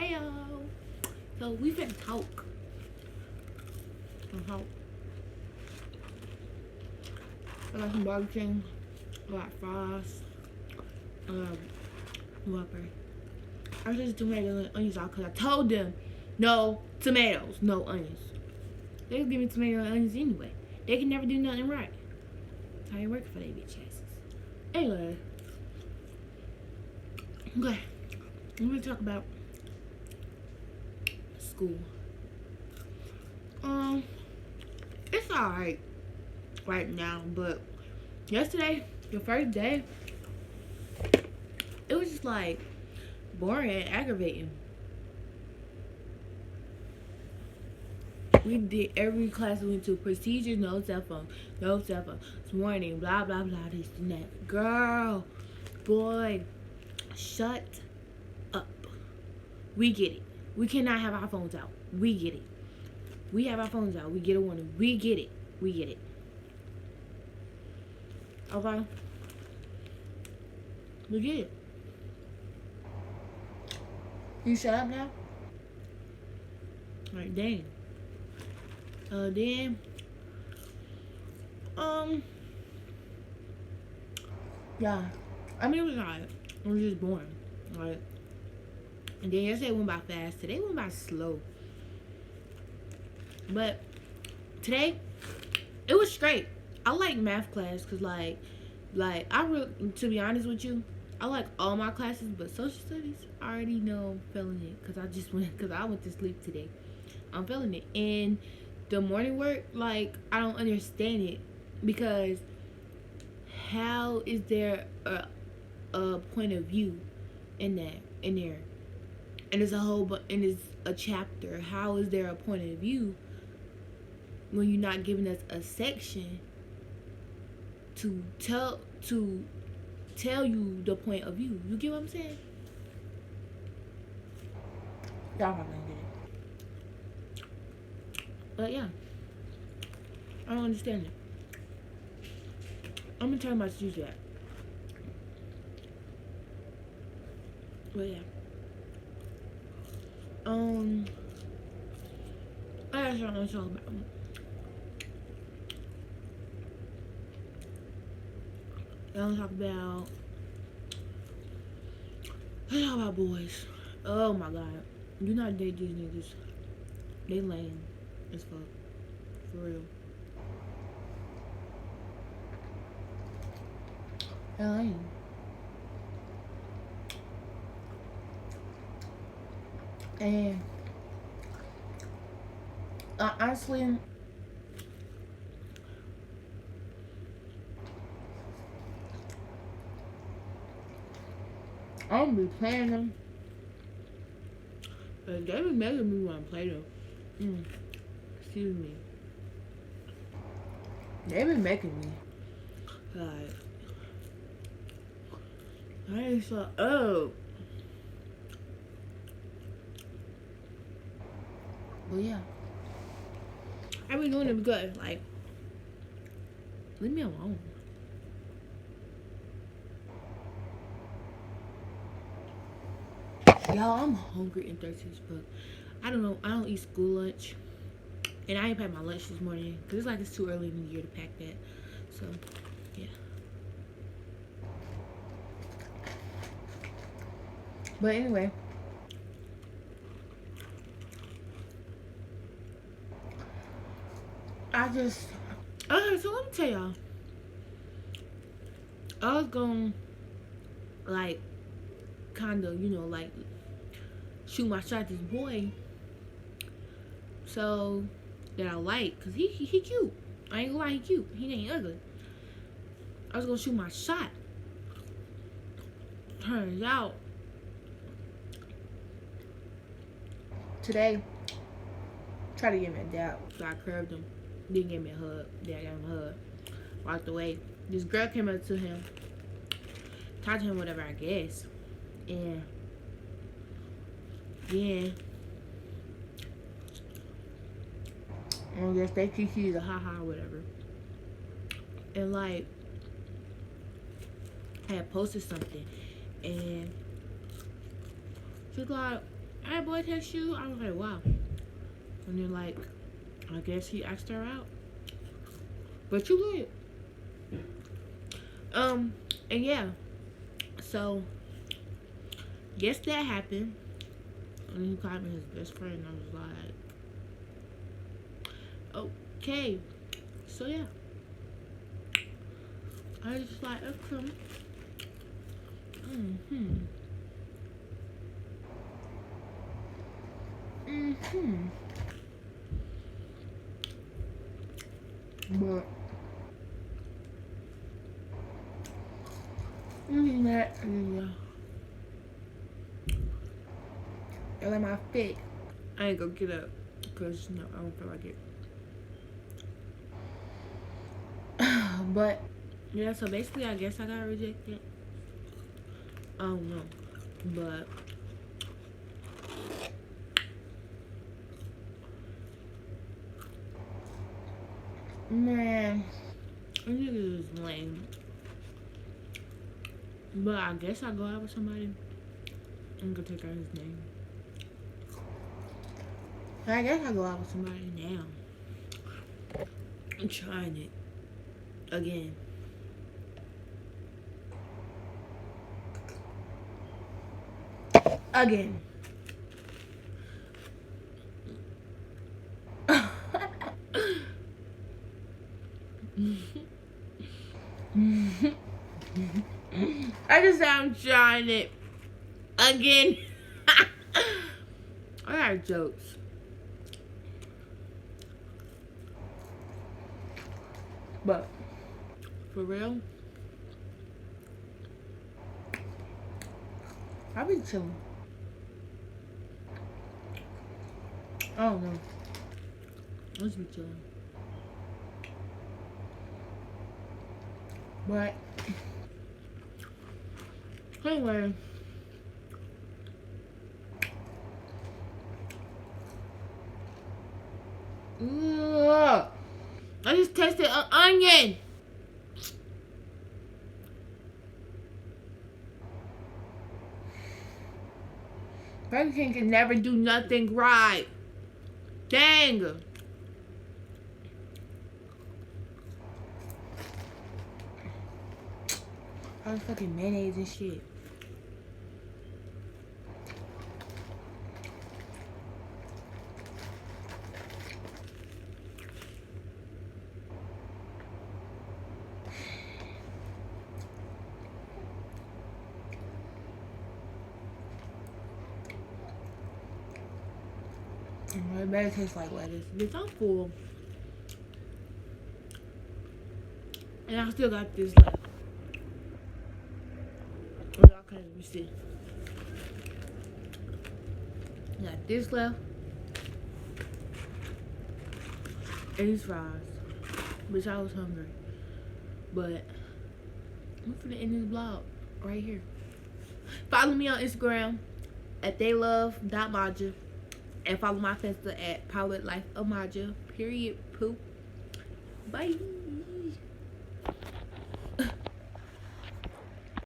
mayo. So we finna talk. I got some Burger King. I got fries. Whopper. I just tomatoes and onions out because I told them no tomatoes, no onions. They was giving tomatoes and onions anyway. They can never do nothing right. I ain't working for they bitch asses. Anyway. Okay. I'm gonna talk about school. It's alright right now, but yesterday, the first day, it was just like boring and aggravating. We did every class we went to. Procedures, no cell phone. No cell phone. Warning, blah, blah, blah, this and that. Girl, boy, shut up. We get it. We cannot have our phones out. We get it. We have our phones out. We get a warning. We get it. We get it. Okay? We get it. You shut up now? Alright, dang. Then, yeah. I mean, it was alright. It was just boring. Right? And then yesterday went by fast. Today went by slow. But today, it was straight. I like math class because, like, I really, to be honest with you, I like all my classes, but social studies, I already know I'm failing it because I went to sleep today. I'm failing it. And the morning work, like, I don't understand it because how is there a point of view in there? And it's a chapter. How is there a point of view when you're not giving us a section to tell you the point of view? You get what I'm saying? Y'all probably don't get it. But yeah, I don't understand it. I'm gonna tell my teacher that. But yeah. I got something to talk about. Let's talk about boys. Oh my god. Do not date these niggas. They lame as fuck. For real. They lame. And honestly, I don't be playing them. But they be making me want to play them. Excuse me. They be making me. Like, I ain't so But yeah. I be doing it good. Like, leave me alone. Y'all, I'm hungry and thirsty as fuck. I don't know. I don't eat school lunch. And I ain't packed my lunch this morning. Because it's too early in the year to pack that. So, yeah. But anyway. Okay, so let me tell y'all. I was gonna, like, kind of, like, shoot my shot at this boy. So, that I like. Because he cute. I ain't gonna lie, he cute. He ain't ugly. I was gonna shoot my shot. Turns out, today, tried to give me a dab. So I curved him. Didn't give me a hug. Then I gave him a hug. Walked away. This girl came up to him. Talked to him whatever, I guess. And then I guess they kikied a haha or whatever. And like I had posted something and she's like, Hey, boy, text you. I was like, wow. And then, like, I guess he asked her out. But you good. And yeah. So, guess that happened. And he called me his best friend. I was like, okay. So, yeah. I was just like, okay. But that, I like my fit. I ain't gonna get up because no, I don't feel like it. But yeah, so basically, I guess I got rejected. I don't know, but man, this nigga is lame. But I guess I go out with somebody. I'm gonna take out his name. I guess I go out with somebody now. I'm trying it again. Again. I just said I'm trying it again. I got jokes. But for real, I be chilling. I don't know. I just be chilling. But anyway, ugh, I just tasted an onion. Burger King can never do nothing right. Dang. All the fucking mayonnaise and shit. It better taste like lettuce. Bitch, I'm full. And I still got this left. Oh, y'all can't even see. Got this left. And these fries. Bitch, I was hungry. But I'm finna end this vlog right here. Follow me on Instagram at theylove.maja. And follow my Finsta at pilotLifeOfMaja. Period. Poop. Bye.